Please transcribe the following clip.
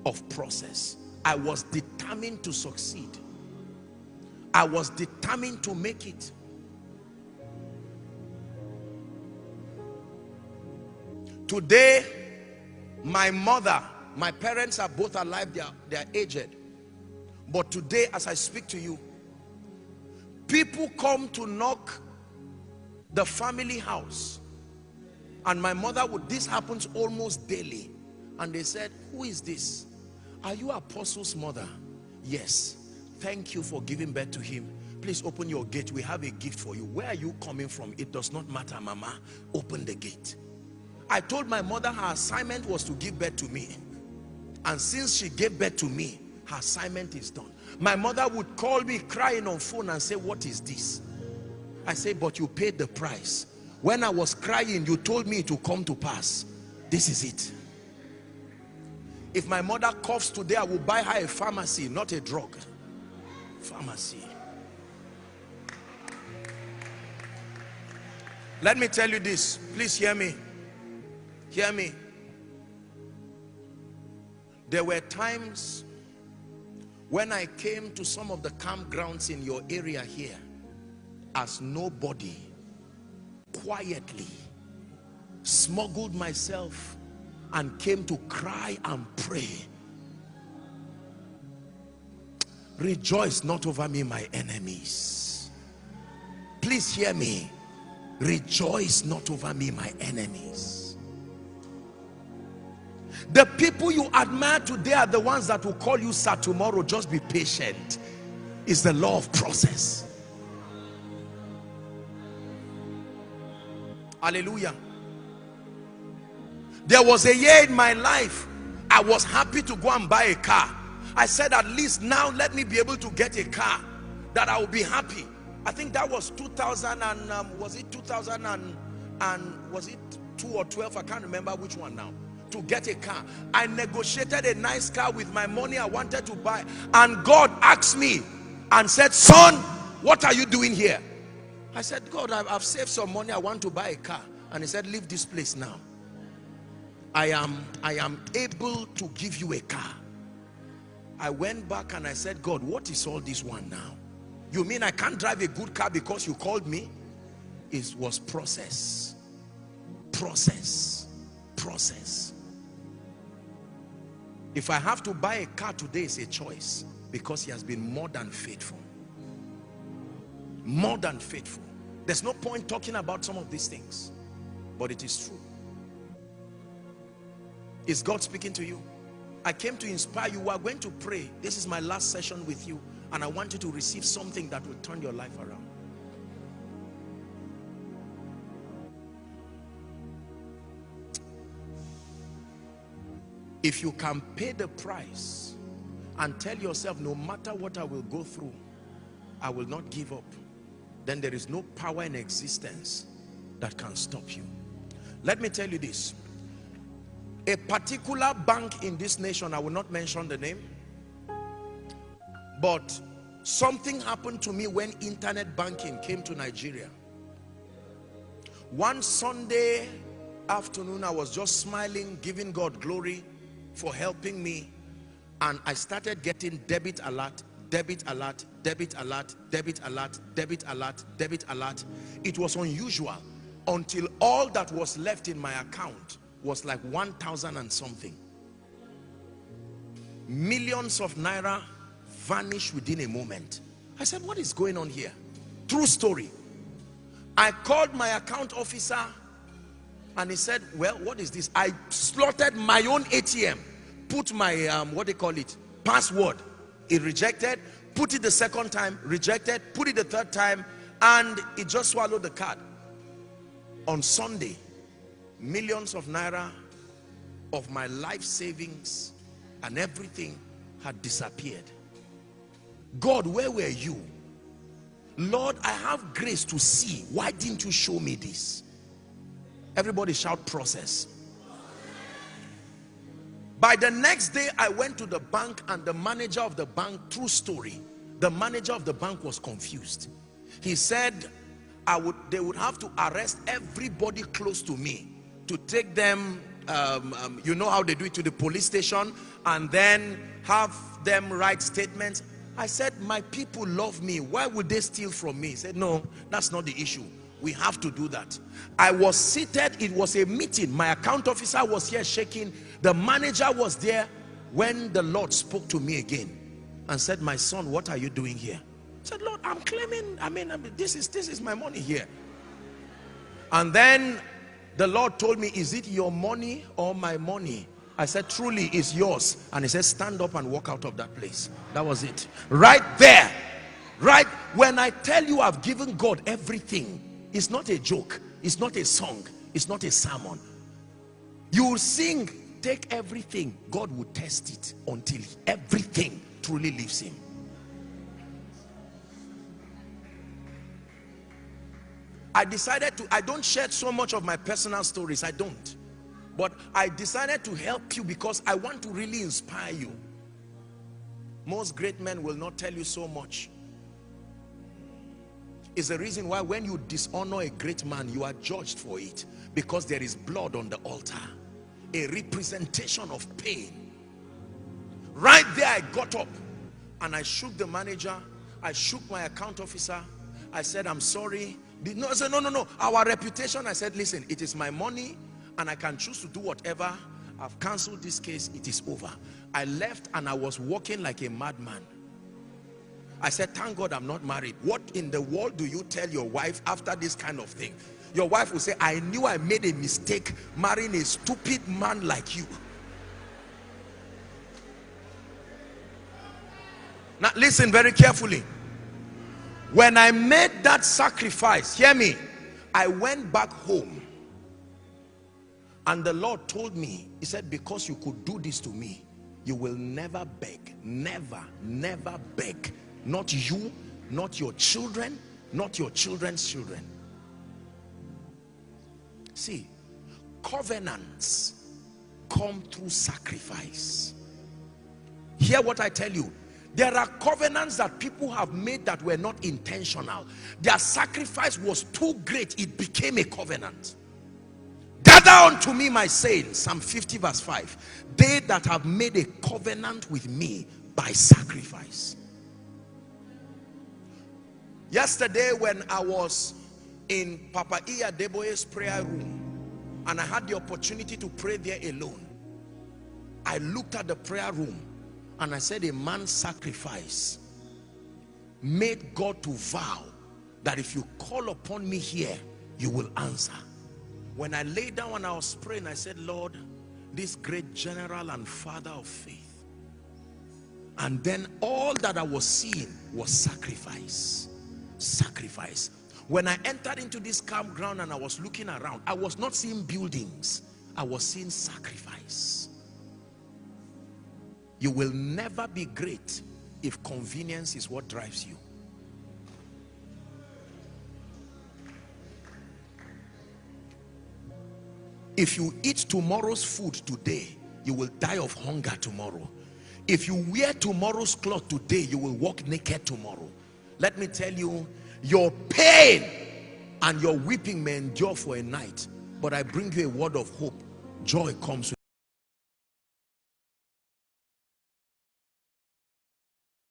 of process. I was determined to succeed. I was determined to make it. Today, my mother, my parents are both alive, they are aged. But today, as I speak to you, people come to knock the family house. And my mother would, this happens almost daily. And they said, who is this? Are you Apostle's mother? Yes. Thank you for giving birth to him. Please open your gate. We have a gift for you. Where are you coming from? It does not matter, Mama. Open the gate. I told my mother her assignment was to give birth to me. And since she gave birth to me, her assignment is done. My mother would call me crying on phone and say, what is this? I say, but you paid the price. When I was crying, you told me to come to pass. This is it. If my mother coughs today, I will buy her a pharmacy, not a drug. Pharmacy. Let me tell you this. Please hear me. Hear me. There were times when I came to some of the campgrounds in your area here as nobody, quietly smuggled myself and came to cry and pray. Rejoice not over me, my enemies. Please hear me. Rejoice not over me, my enemies. The people you admire today are the ones that will call you sir tomorrow. Just be patient. It's the law of process. Hallelujah. There was a year in my life I was happy to go and buy a car. I said, at least now let me be able to get a car that I will be happy. I think that was 2000 and was it 2000 and was it 2 or 12? I can't remember which one now. To get a car, I negotiated a nice car with my money I wanted to buy, and God asked me and said, son, what are you doing here? I said, God, I've saved some money, I want to buy a car. And he said, leave this place now. I am able to give you a car. I went back and I said, God, what is all this one now? You mean I can't drive a good car because you called me? It was process. Process. Process. If I have to buy a car today, it's a choice, because he has been more than faithful. More than faithful. There's no point talking about some of these things, but it is true. Is God speaking to you? I came to inspire you. We are going to pray. This is my last session with you, and I want you to receive something that will turn your life around. If you can pay the price and tell yourself, no matter what I will go through, I will not give up, then there is no power in existence that can stop you. Let me tell you this. A particular bank in this nation, I will not mention the name, but something happened to me when internet banking came to Nigeria. One Sunday afternoon, I was just smiling, giving God glory for helping me, and I started getting debit alert, debit alert, debit alert, debit alert, debit alert, debit alert. It was unusual until all that was left in my account was like 1,000 and something. Millions of naira vanished within a moment. I said, what is going on here? True story. I called my account officer and he said, well, what is this? I slotted my own ATM, put my, what they call it, password. It rejected, put it the second time, rejected, put it the third time, and it just swallowed the card. On Sunday, millions of naira of my life savings and everything had disappeared. God, where were you? Lord, I have grace to see. Why didn't you show me this? Everybody shout process. By the next day, I went to the bank, and the manager of the bank, true story, the manager of the bank was confused. He said they would have to arrest everybody close to me to take them you know how they do it, to the police station and then have them write statements. I said, my people love me. Why would they steal from me? He said, no, that's not the issue. We have to do that. I was seated. It was a meeting. My account officer was here shaking. The manager was there when the Lord spoke to me again and said, my son, what are you doing here? I said, Lord, I'm claiming, this is my money here. And then the Lord told me, is it your money or my money? I said, truly it's yours. And he said, stand up and walk out of that place. That was it. Right there. Right when I tell you I've given God everything, it's not a joke. It's not a song. It's not a sermon. You will sing, take everything. God will test it until everything truly leaves him. I decided to, I don't share so much of my personal stories. I don't. But I decided to help you because I want to really inspire you. Most great men will not tell you so much. It's the reason why when you dishonor a great man, you are judged for it. Because there is blood on the altar. A representation of pain. Right there I got up and I shook the manager. I shook my account officer. I said, I'm sorry. No, I said, no. Our reputation. I said, listen, it is my money and I can choose to do whatever. I've cancelled this case. It is over. I left and I was walking like a madman. I said, thank God I'm not married. What in the world do you tell your wife after this kind of thing? Your wife will say, I knew I made a mistake marrying a stupid man like you. Now listen very carefully. When I made that sacrifice, hear me, I went back home and the Lord told me, he said, because you could do this to me, you will never beg. Never beg. Not you, not your children, not your children's children. See, covenants come through sacrifice. Hear what I tell you. There are covenants that people have made that were not intentional. Their sacrifice was too great, it became a covenant. Gather unto me my saints, Psalm 50 verse 5. They that have made a covenant with me by sacrifice. Yesterday when I was in Papa Iya Deboye's prayer room and I had the opportunity to pray there alone, I looked at the prayer room and I said, a man's sacrifice made God to vow that if you call upon me here, you will answer. When I lay down and I was praying, I said, Lord, this great general and father of faith. And then all that I was seeing was sacrifice. Sacrifice. When I entered into this campground and I was looking around, I was not seeing buildings. I was seeing sacrifice. You will never be great if convenience is what drives you. If you eat tomorrow's food today, you will die of hunger tomorrow. If you wear tomorrow's cloth today, you will walk naked tomorrow. Let me tell you, your pain and your weeping may endure for a night, but I bring you a word of hope. Joy comes with